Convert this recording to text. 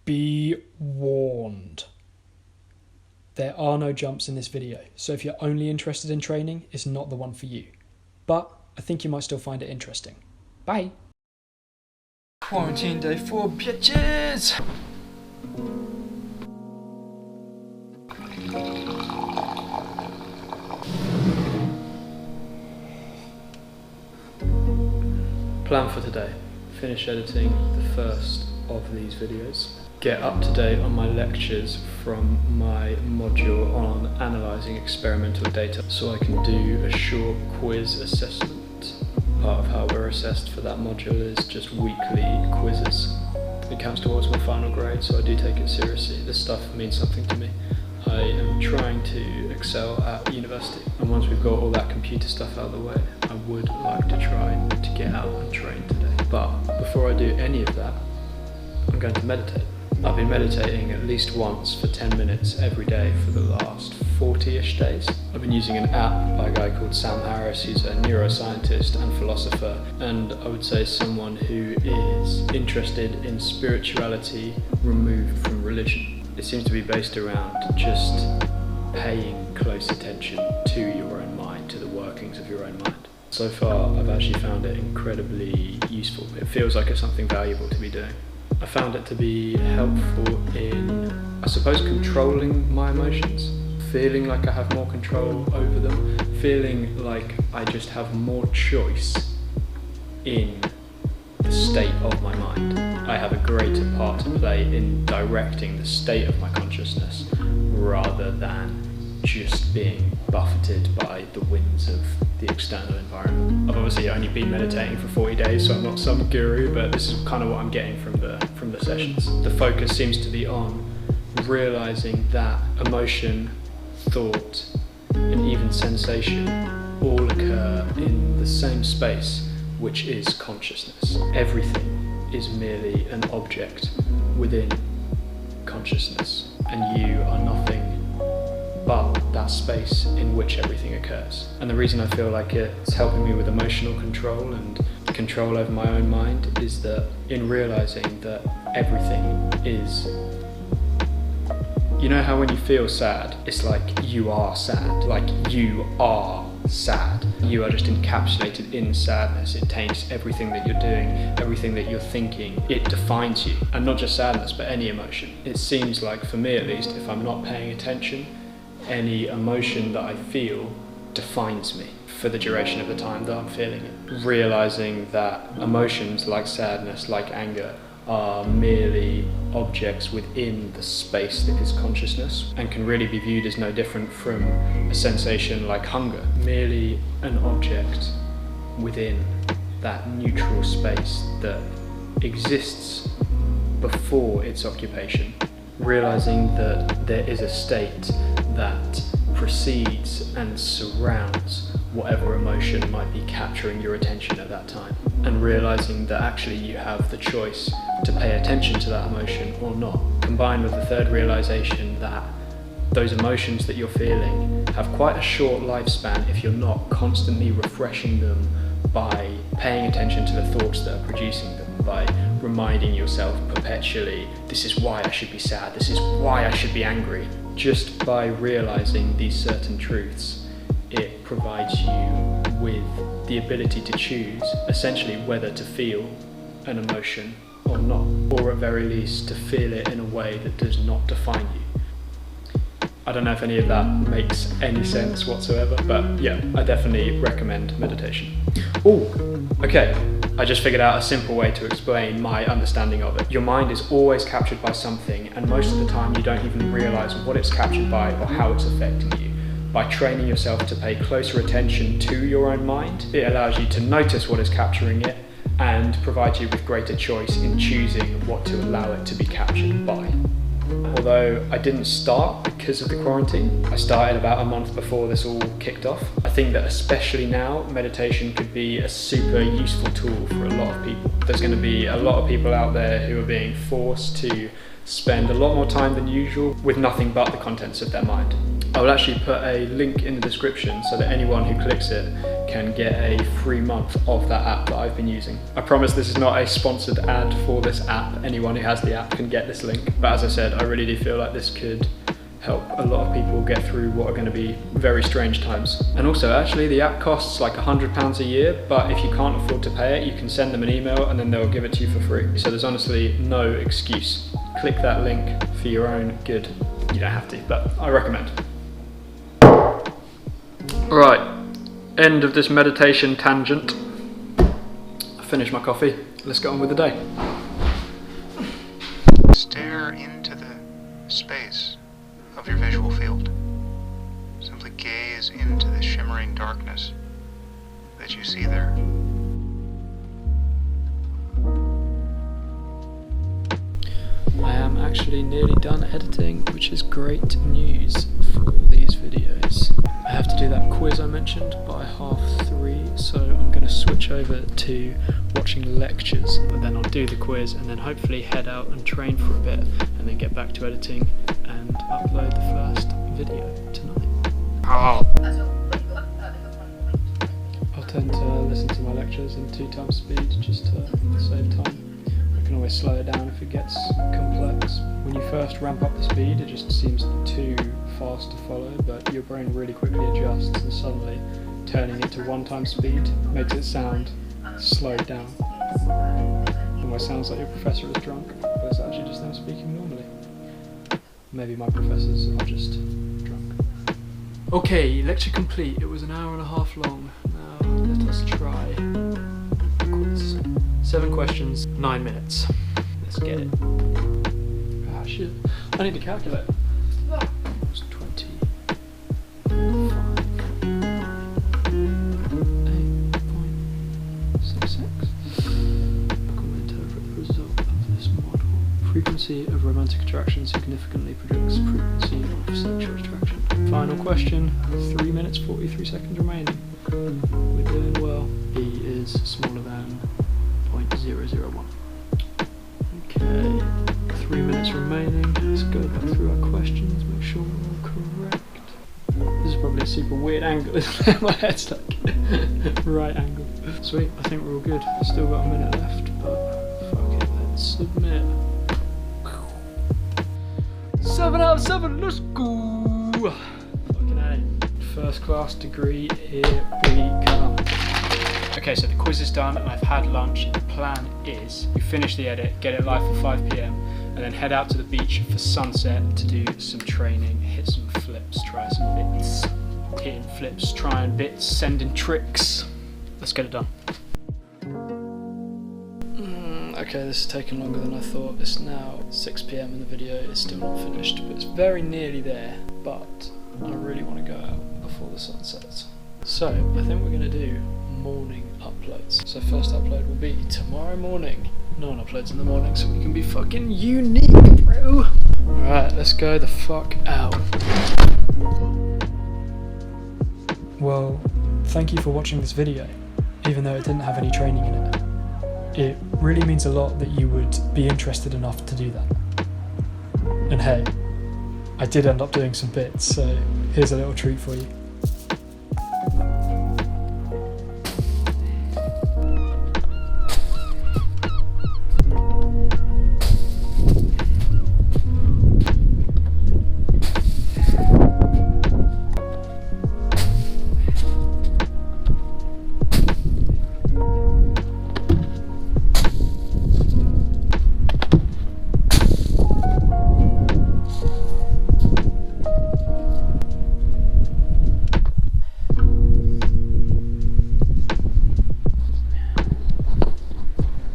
Be warned. There are no jumps in this video, so if you're only interested in training, it's not the one for you. But I think you might still find it interesting. Bye! Quarantine day 4, bitches! Plan for today: finish editing the first of these videos, get up to date on my lectures from my module on analysing experimental data so I can do a short quiz assessment. Part of how we're assessed for that module is just weekly quizzes. It counts towards my final grade, so I do take it seriously. This stuff means something to me. I am trying to excel at university, and once we've got all that computer stuff out of the way, I would like to try to get out and train today. But before I do any of that, I'm going to meditate. I've been meditating at least once for 10 minutes every day for the last 40-ish days. I've been using an app by a guy called Sam Harris, who's a neuroscientist and philosopher, and I would say someone who is interested in spirituality removed from religion. It seems to be based around just paying close attention to your own mind, to the workings of your own mind. So far, I've actually found it incredibly useful. It feels like it's something valuable to be doing. I found it to be helpful in, I suppose, controlling my emotions, feeling like I have more control over them, feeling like I just have more choice in the state of my mind. I have a greater part to play in directing the state of my consciousness rather than just being buffeted by the winds of the external environment. I've obviously only been meditating for 40 days, so I'm not some guru, but this is kind of what I'm getting from the sessions. The focus seems to be on realizing that emotion, thought, and even sensation all occur in the same space, which is consciousness. Everything is merely an object within consciousness, and you are nothing but that space in which everything occurs. And the reason I feel like it's helping me with emotional control and control over my own mind is that in realizing that everything is, you know how when you feel sad, it's like you are sad, like you are sad. You are just encapsulated in sadness. It taints everything that you're doing, everything that you're thinking. It defines you. And not just sadness, but any emotion. It seems like, for me at least, if I'm not paying attention, any emotion that I feel defines me for the duration of the time that I'm feeling it. Realizing that emotions like sadness, like anger, are merely objects within the space that is consciousness and can really be viewed as no different from a sensation like hunger, merely an object within that neutral space that exists before its occupation. Realizing that there is a state that precedes and surrounds whatever emotion might be capturing your attention at that time, and realizing that actually you have the choice to pay attention to that emotion or not, combined with the third realization that those emotions that you're feeling have quite a short lifespan if you're not constantly refreshing them by paying attention to the thoughts that are producing them, by reminding yourself perpetually, this is why I should be sad, this is why I should be angry. Just by realizing these certain truths, it provides you with the ability to choose essentially whether to feel an emotion or not, or at very least to feel it in a way that does not define you. I don't know if any of that makes any sense whatsoever, but yeah, I definitely recommend meditation. Oh, okay. I just figured out a simple way to explain my understanding of it. Your mind is always captured by something, and most of the time you don't even realize what it's captured by or how it's affecting you. By training yourself to pay closer attention to your own mind, it allows you to notice what is capturing it and provides you with greater choice in choosing what to allow it to be captured by. Although I didn't start because of the quarantine, I started about a month before this all kicked off. I think that especially now, meditation could be a super useful tool for a lot of people. There's going to be a lot of people out there who are being forced to spend a lot more time than usual with nothing but the contents of their mind. I will actually put a link in the description so that anyone who clicks it can get a free month of that app that I've been using. I promise this is not a sponsored ad for this app. Anyone who has the app can get this link. But as I said, I really do feel like this could help a lot of people get through what are going to be very strange times. And also, actually, the app costs like £100 a year, but if you can't afford to pay it, you can send them an email and then they'll give it to you for free. So there's honestly no excuse. Click that link for your own good. You don't have to, but I recommend. Right, end of this meditation tangent. I finished my coffee. Let's get on with the day. Stare into the space of your visual field. Simply gaze into the shimmering darkness that you see there. I am actually nearly done editing, which is great news for these videos. I have to do that quiz I mentioned by 3:30, so I'm going to switch over to watching lectures, but then I'll do the quiz and then hopefully head out and train for a bit and then get back to editing and upload the first video tonight. I'll tend to listen to my lectures in 2x speed just to save time. You can always slow it down if it gets complex. When you first ramp up the speed, it just seems too fast to follow, but your brain really quickly adjusts, and suddenly turning it to 1x speed makes it sound slowed down. It almost sounds like your professor is drunk, but it's actually just them speaking normally. Maybe my professors are just drunk. Okay, lecture complete. It was an hour and a half long. Now let us try the quiz. 7 questions, 9 minutes. Let's get it. Ah shit, I need to calculate. It's 20. 8.66. Comment over the result of this model. Frequency of romantic attraction significantly predicts frequency of sexual attraction. Final question, 3 minutes 43 seconds remaining. We're doing well. B is smaller than 0.001. Okay, 3 minutes remaining. Let's go back through our questions, make sure we're all correct. This is probably a super weird angle, isn't it? My head's like right angle. Sweet, I think we're all good. Still got a minute left, but fuck it, let's submit. 7 out of 7, let's go! Fucking A. First class degree, here we come. Okay, so the quiz is done and I've had lunch. The plan is we finish the edit, get it live for 5 PM, and then head out to the beach for sunset to do some training, hit some flips, try some bits. Hitting flips, trying bits, sending tricks. Let's get it done. Okay, this is taking longer than I thought. It's now 6 PM and the video is still not finished, but it's very nearly there. But I really want to go out before the sun sets. So, I think we're going to do morning uploads. So first upload will be tomorrow morning. No one uploads in the morning, so we can be fucking unique, bro. Alright, let's go the fuck out. Well, thank you for watching this video, even though it didn't have any training in it. It really means a lot that you would be interested enough to do that. And hey, I did end up doing some bits, so here's a little treat for you.